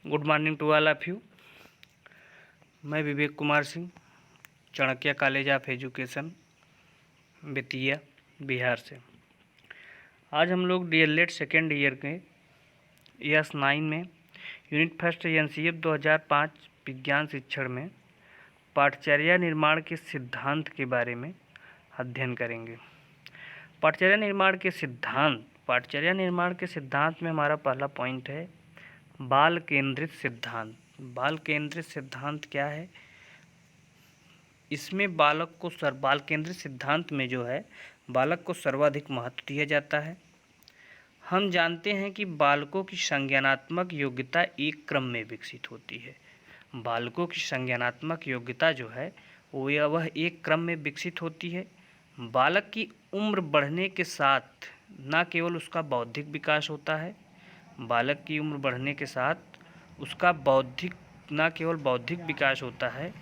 Good morning to all of you. मैं Vivek Kumar Singh, Chanakya college of education, Bettiah, Bihar से। आज हम लोग डीएलएड सेकेंड ईयर के ES9 में यूनिट फर्स्ट NCF 2005 विज्ञान शिक्षण में पाठचर्या निर्माण के सिद्धांत के बारे में अध्ययन करेंगे। पाठचर्या निर्माण के सिद्धांत में हमारा पहला पॉइंट है बाल केंद्रित सिद्धांत। बाल केंद्रित सिद्धांत क्या है? इसमें बाल केंद्रित सिद्धांत में जो है बालक को सर्वाधिक महत्व दिया जाता है। हम जानते हैं कि बालकों की संज्ञानात्मक योग्यता एक क्रम में विकसित होती है। बालकों की संज्ञानात्मक योग्यता जो है वह एक क्रम में विकसित होती है। बालक की उम्र बढ़ने के साथ न केवल उसका बौद्धिक विकास होता है, बालक की उम्र बढ़ने के साथ उसका न केवल बौद्धिक विकास होता है,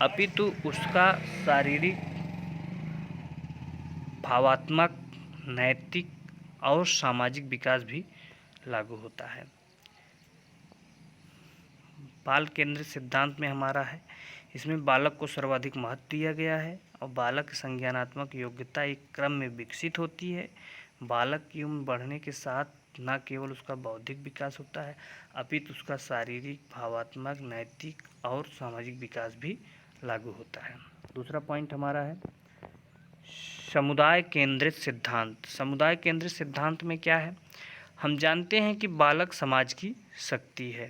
अपितु उसका शारीरिक, भावात्मक, नैतिक और सामाजिक विकास भी लागू होता है। बाल केंद्रित सिद्धांत में हमारा है, इसमें बालक को सर्वाधिक महत्व दिया गया है और बालक की संज्ञानात्मक योग्यता एक क्रम में विकसित होती है। बालक की उम्र बढ़ने के साथ न केवल उसका बौद्धिक विकास होता है, अपितु उसका शारीरिक, भावात्मक, नैतिक और सामाजिक विकास भी लागू होता है। दूसरा पॉइंट हमारा है समुदाय केंद्रित सिद्धांत। समुदाय केंद्रित सिद्धांत में क्या है? हम जानते हैं कि बालक समाज की शक्ति है।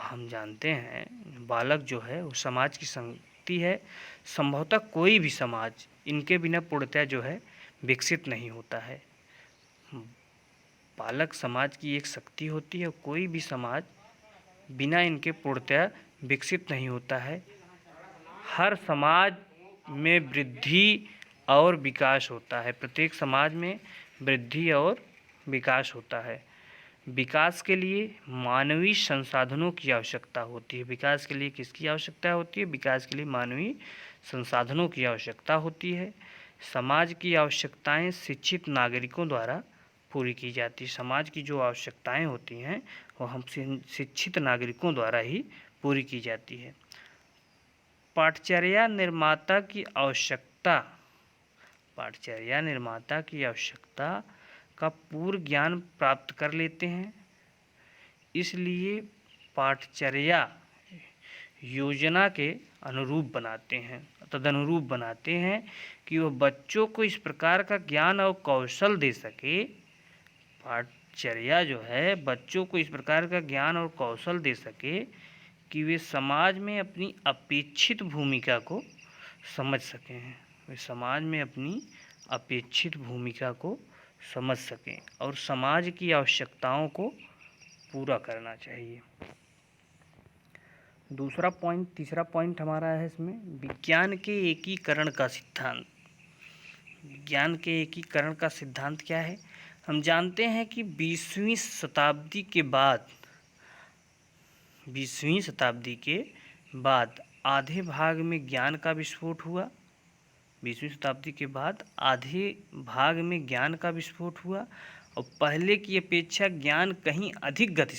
हम जानते हैं बालक जो है वो समाज की शक्ति है। संभवतः कोई भी समाज इनके बिना पूर्णतः जो है विकसित नहीं होता है। बालक समाज की एक शक्ति होती है, कोई भी समाज बिना इनके पूर्णतः विकसित नहीं होता है। हर समाज में वृद्धि और विकास होता है, प्रत्येक समाज में वृद्धि और विकास होता है। विकास के लिए मानवीय संसाधनों की आवश्यकता होती है। विकास के लिए किसकी आवश्यकता होती है? विकास के लिए मानवीय संसाधनों की आवश्यकता होती है। समाज की आवश्यकताएं शिक्षित नागरिकों द्वारा पूरी की जाती है। समाज की जो आवश्यकताएं होती हैं वो हम शिक्षित नागरिकों द्वारा ही पूरी की जाती है। पाठचर्या निर्माता की आवश्यकता का पूर्व ज्ञान प्राप्त कर लेते हैं, इसलिए पाठचर्या योजना के तदनुरूप बनाते हैं कि वह बच्चों को इस प्रकार का ज्ञान और कौशल दे सके। पाठचर्या जो है बच्चों को इस प्रकार का ज्ञान और कौशल दे सके कि वे समाज में अपनी अपेक्षित भूमिका को समझ सकें और समाज की आवश्यकताओं को पूरा करना चाहिए। तीसरा पॉइंट हमारा है इसमें विज्ञान के एकीकरण का सिद्धांत। विज्ञान के एकीकरण का सिद्धांत क्या है? हम जानते हैं कि 20वीं शताब्दी के बाद आधे भाग में ज्ञान का विस्फोट हुआ। 20वीं शताब्दी के बाद आधे भाग में ज्ञान का विस्फोट हुआ और पहले की अपेक्षा ज्ञान कहीं अधिक गति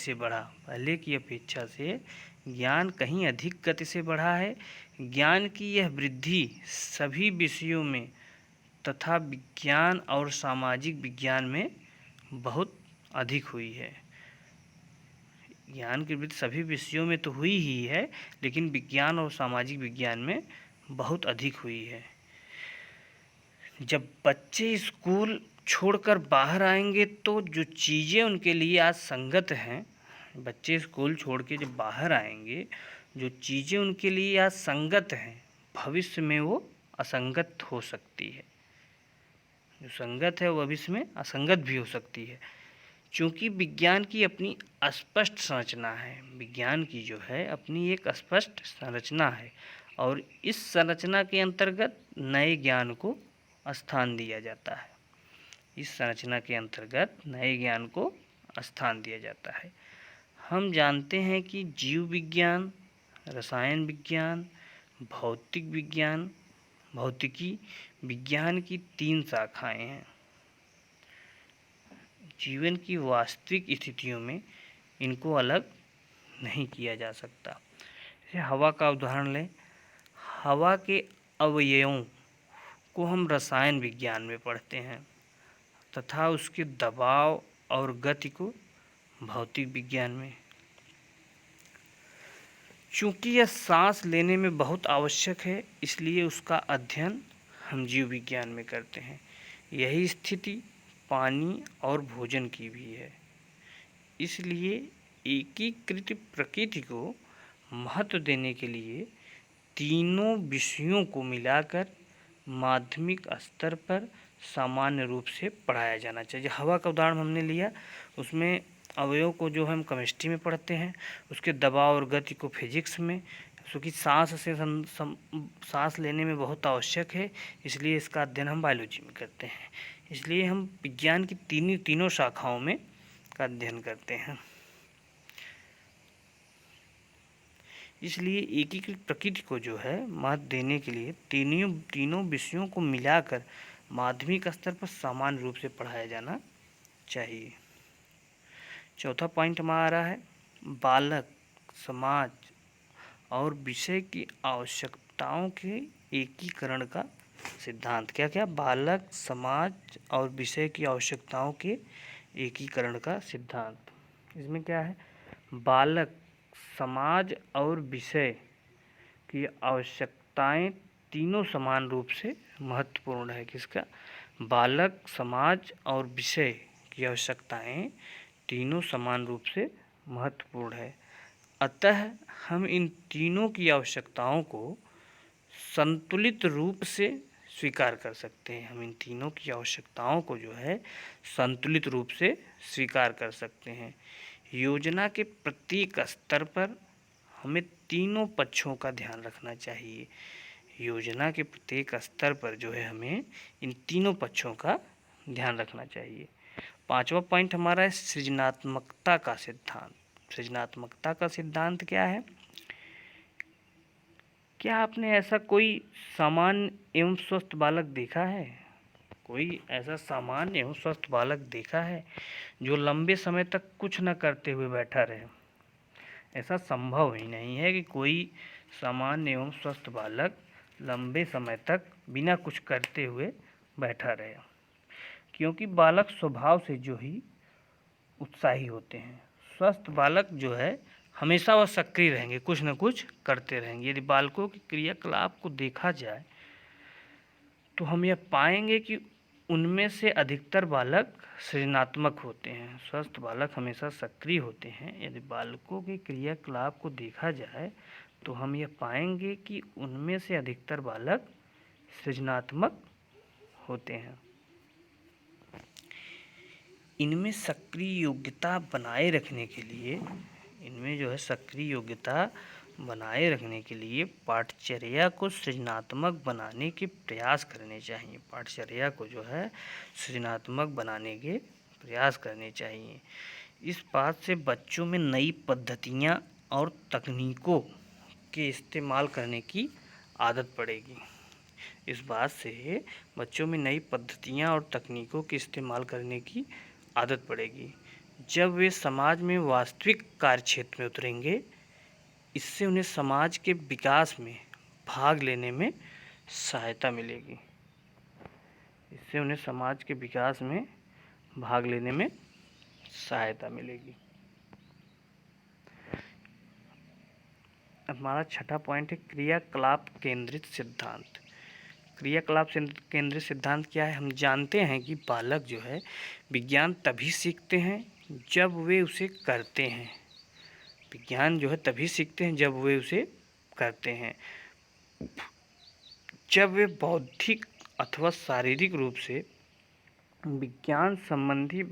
से बढ़ा है। ज्ञान की यह वृद्धि सभी विषयों में तथा विज्ञान और सामाजिक विज्ञान में बहुत अधिक हुई है। ज्ञान की वृद्धि सभी विषयों में तो हुई ही है, लेकिन विज्ञान और सामाजिक विज्ञान में बहुत अधिक हुई है। जब बच्चे स्कूल छोड़कर बाहर आएंगे तो जो चीज़ें उनके लिए आज संगत हैं, बच्चे स्कूल छोड़ के जब बाहर आएंगे जो चीज़ें उनके लिए आज संगत हैं, भविष्य में वो असंगत हो सकती है। जो संगत है वो भविष्य में असंगत भी हो सकती है, क्योंकि विज्ञान की अपनी स्पष्ट संरचना है। विज्ञान की जो है अपनी एक स्पष्ट संरचना है और इस संरचना के अंतर्गत नए ज्ञान को स्थान दिया जाता है। हम जानते हैं कि जीव विज्ञान, रसायन विज्ञान, भौतिकी विज्ञान की 3 शाखाएं हैं। जीवन की वास्तविक स्थितियों में इनको अलग नहीं किया जा सकता। जैसे हवा का उदाहरण लें, हवा के अवयवों को हम रसायन विज्ञान में पढ़ते हैं तथा उसके दबाव और गति को भौतिक विज्ञान में। चूँकि यह सांस लेने में बहुत आवश्यक है, इसलिए उसका अध्ययन हम जीव विज्ञान में करते हैं। यही स्थिति पानी और भोजन की भी है। इसलिए एकीकृत प्रकृति को महत्व देने के लिए तीनों विषयों को मिलाकर माध्यमिक स्तर पर सामान्य रूप से पढ़ाया जाना चाहिए। हवा का उदाहरण हमने लिया, उसमें अवयव को जो हम केमिस्ट्री में पढ़ते हैं, उसके दबाव और गति को फिजिक्स में, क्योंकि सांस लेने में बहुत आवश्यक है, इसलिए इसका अध्ययन हम बायोलॉजी में करते हैं। इसलिए हम विज्ञान की तीनों शाखाओं में का अध्ययन करते हैं। इसलिए एकीकृत प्रकृति को जो है महत्व देने के लिए तीनों विषयों को मिलाकर माध्यमिक स्तर पर सामान्य रूप से पढ़ाया जाना चाहिए। चौथा पॉइंट हमारा है बालक, समाज और विषय की आवश्यकताओं के एकीकरण का सिद्धांत। क्या क्या? बालक, समाज और विषय की आवश्यकताओं के एकीकरण का सिद्धांत। इसमें क्या है? बालक, समाज और विषय की आवश्यकताएं तीनों समान रूप से महत्वपूर्ण है। किसका? बालक, समाज और विषय की आवश्यकताएं तीनों समान रूप से महत्वपूर्ण है। अतः हम इन तीनों की आवश्यकताओं को संतुलित रूप से स्वीकार कर सकते हैं। हम इन तीनों की आवश्यकताओं को जो है संतुलित रूप से स्वीकार कर सकते हैं। योजना के प्रत्येक स्तर पर हमें तीनों पक्षों का ध्यान रखना चाहिए। योजना के प्रत्येक स्तर पर जो है हमें इन तीनों पक्षों का ध्यान रखना चाहिए। पांचवा पॉइंट हमारा है सृजनात्मकता का सिद्धांत। सृजनात्मकता का सिद्धांत क्या है? क्या आपने ऐसा कोई सामान्य एवं स्वस्थ बालक देखा है? कोई ऐसा सामान्य एवं स्वस्थ बालक देखा है जो लंबे समय तक कुछ न करते हुए बैठा रहे? ऐसा संभव ही नहीं है कि कोई सामान्य एवं स्वस्थ बालक लंबे समय तक बिना कुछ करते हुए बैठा रहे, क्योंकि बालक स्वभाव से जो ही उत्साही होते हैं। स्वस्थ बालक जो है हमेशा वह सक्रिय रहेंगे, कुछ न कुछ करते रहेंगे। यदि बालकों के क्रियाकलाप को देखा जाए तो हम यह पाएंगे कि उनमें से अधिकतर बालक सृजनात्मक होते हैं। स्वस्थ बालक हमेशा सक्रिय होते हैं। यदि बालकों के क्रियाकलाप को देखा जाए तो हम यह पाएंगे कि उनमें से अधिकतर बालक सृजनात्मक होते हैं। इनमें सक्रिय योग्यता बनाए रखने के लिए पाठचर्या को सृजनात्मक बनाने के प्रयास करने चाहिए। पाठचर्या को जो है सृजनात्मक बनाने के प्रयास करने चाहिए। इस बात से बच्चों में नई पद्धतियाँ और तकनीकों के इस्तेमाल करने की आदत पड़ेगी। इस बात से बच्चों में नई पद्धतियाँ और तकनीकों के इस्तेमाल करने की आदत पड़ेगी। जब वे समाज में वास्तविक कार्यक्षेत्र में उतरेंगे, इससे उन्हें समाज के विकास में भाग लेने में सहायता मिलेगी। हमारा छठा पॉइंट है क्रियाकलाप केंद्रित सिद्धांत। क्रियाकलाप केंद्रित सिद्धांत क्या है? हम जानते हैं कि बालक जो है विज्ञान तभी सीखते हैं जब वे उसे करते हैं। विज्ञान जो है तभी सीखते हैं जब वे उसे करते हैं। जब वे बौद्धिक अथवा शारीरिक रूप से विज्ञान संबंधी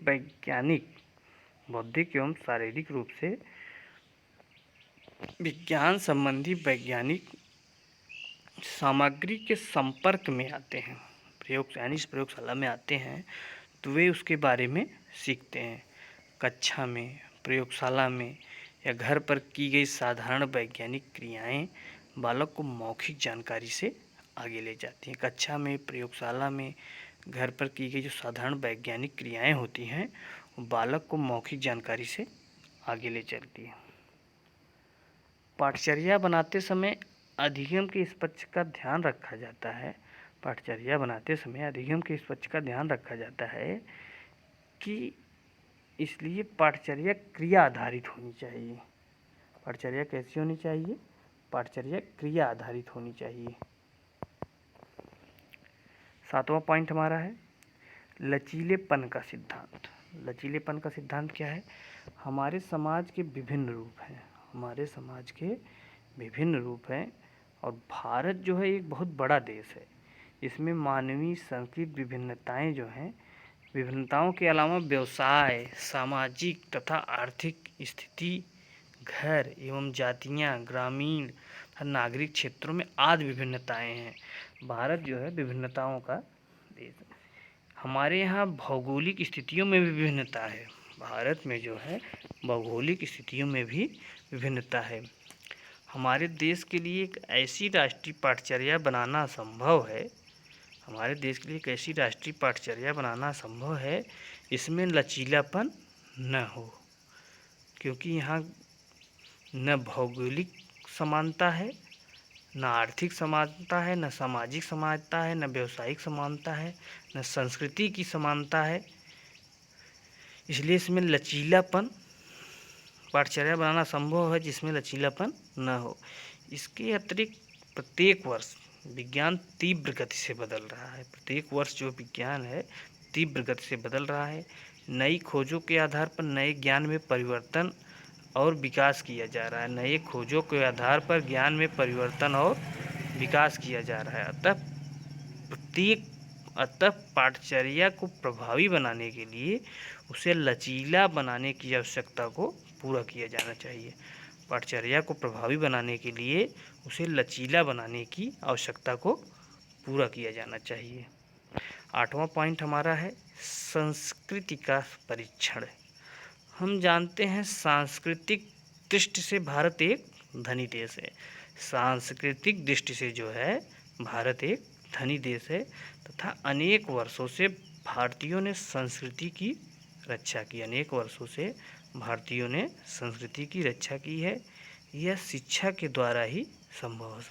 वैज्ञानिक सामग्री के संपर्क में आते हैं, प्रयोगशाला में आते हैं, तो वे उसके बारे में सीखते हैं। कक्षा में, प्रयोगशाला में या घर पर की गई साधारण वैज्ञानिक क्रियाएं बालक को मौखिक जानकारी से आगे ले जाती हैं। कक्षा में, प्रयोगशाला में, घर पर की गई जो साधारण वैज्ञानिक क्रियाएं होती हैं वो बालक को मौखिक जानकारी से आगे ले चलती है। पाठचर्या बनाते समय अधिगम के इस पक्ष का ध्यान रखा जाता है। पाठचर्या बनाते समय अधिगम के इस पक्ष का ध्यान रखा जाता है कि इसलिए पाठचर्या क्रिया आधारित होनी चाहिए। पाठचर्या कैसी होनी चाहिए? पाठचर्या क्रिया आधारित होनी चाहिए। 7वां पॉइंट हमारा है लचीलेपन का सिद्धांत। लचीलेपन का सिद्धांत क्या है? हमारे समाज के विभिन्न रूप हैं। हमारे समाज के विभिन्न रूप हैं और भारत जो है एक बहुत बड़ा देश है। इसमें मानवीय सांस्कृतिक विभिन्नताएं जो हैं, विभिन्नताओं के अलावा व्यवसाय, सामाजिक तथा आर्थिक स्थिति, घर एवं जातियां, ग्रामीण तथा नागरिक क्षेत्रों में आदि विभिन्नताएं हैं। भारत जो है विभिन्नताओं का देश है। हमारे यहाँ भौगोलिक स्थितियों में भी विभिन्नता है। भारत में जो है भौगोलिक स्थितियों में भी विभिन्नता है। हमारे देश के लिए एक ऐसी राष्ट्रीय पाठचर्या बनाना संभव है। हमारे देश के लिए एक ऐसी राष्ट्रीय पाठचर्या बनाना संभव है इसमें लचीलापन न हो, क्योंकि यहाँ न भौगोलिक समानता है, न आर्थिक समानता है, न सामाजिक समानता है, न व्यवसायिक समानता है, न संस्कृति की समानता है। इसलिए इसमें लचीलापन, पाठचर्या बनाना संभव है जिसमें लचीलापन न हो। इसके अतिरिक्त प्रत्येक वर्ष विज्ञान तीव्र गति से बदल रहा है। प्रत्येक वर्ष जो विज्ञान है तीव्र गति से बदल रहा है। नई खोजों के आधार पर नए ज्ञान में परिवर्तन और विकास किया जा रहा है। नए खोजों के आधार पर ज्ञान में परिवर्तन और विकास किया जा रहा है। अतः पाठचर्या को प्रभावी बनाने के लिए उसे लचीला बनाने की आवश्यकता को पूरा किया जाना चाहिए। पाठचर्या को प्रभावी बनाने के लिए उसे लचीला बनाने की आवश्यकता को पूरा किया जाना चाहिए। 8वां पॉइंट हमारा है संस्कृति का परीक्षण। हम जानते हैं सांस्कृतिक दृष्टि से भारत एक धनी देश है। सांस्कृतिक दृष्टि से जो है भारत एक धनी देश है तथा अनेक वर्षों से भारतीयों ने संस्कृति की रक्षा की। अनेक वर्षों से भारतीयों ने संस्कृति की रक्षा की है। यह शिक्षा के द्वारा ही संभव है।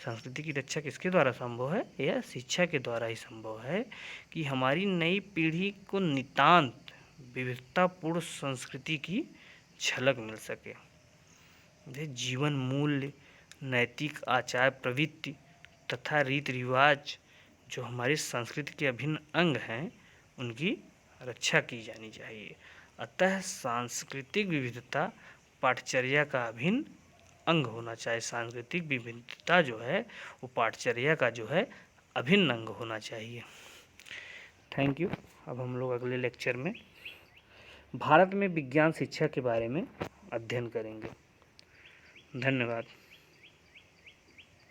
संस्कृति की रक्षा किसके द्वारा संभव है? यह शिक्षा के द्वारा ही संभव है कि हमारी नई पीढ़ी को नितांत विविधतापूर्ण संस्कृति की झलक मिल सके। जीवन मूल्य, नैतिक आचार प्रवृत्ति तथा रीति रिवाज जो हमारी संस्कृति के अभिन्न अंग हैं उनकी रक्षा की जानी चाहिए। अतः सांस्कृतिक विविधता पाठचर्या का अभिन्न अंग होना चाहिए। सांस्कृतिक विविधता जो है वो पाठचर्या का जो है अभिन्न अंग होना चाहिए। Thank you. अब हम लोग अगले लेक्चर में भारत में विज्ञान शिक्षा के बारे में अध्ययन करेंगे। धन्यवाद।